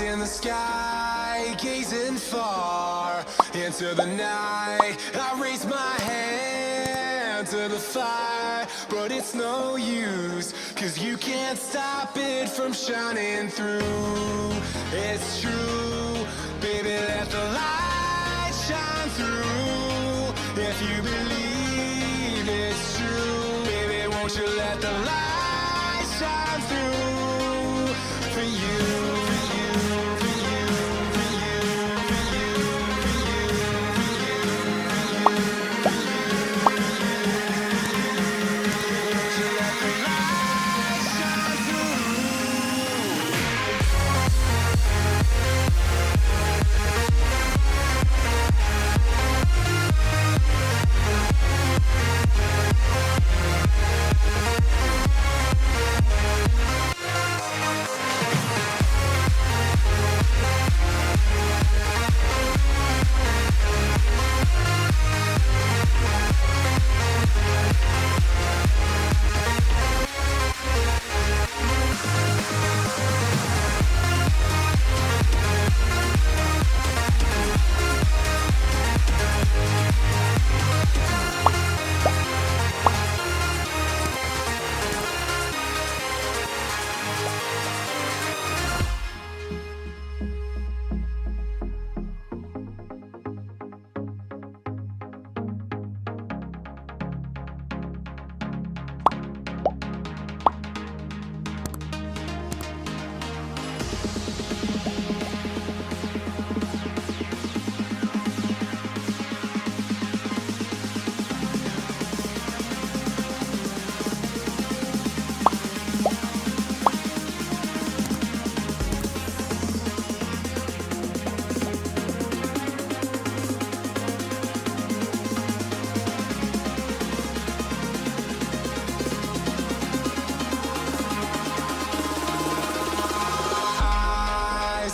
in the sky, gazing far into the night. I raise my hand to the fire, but it's no use, 'cause you can't stop it from shining through. It's true, baby, let the light shine through. If you believe it's true, baby, won't you let the light shine through for you.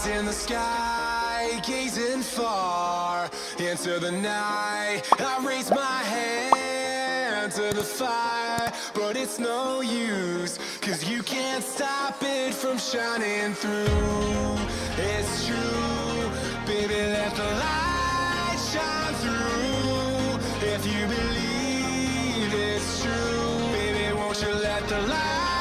In the sky, gazing far into the night. I raise my hand to the fire, but it's no use, 'cause you can't stop it from shining through. It's true, baby, let the light shine through. If you believe it's true, baby, won't you let the light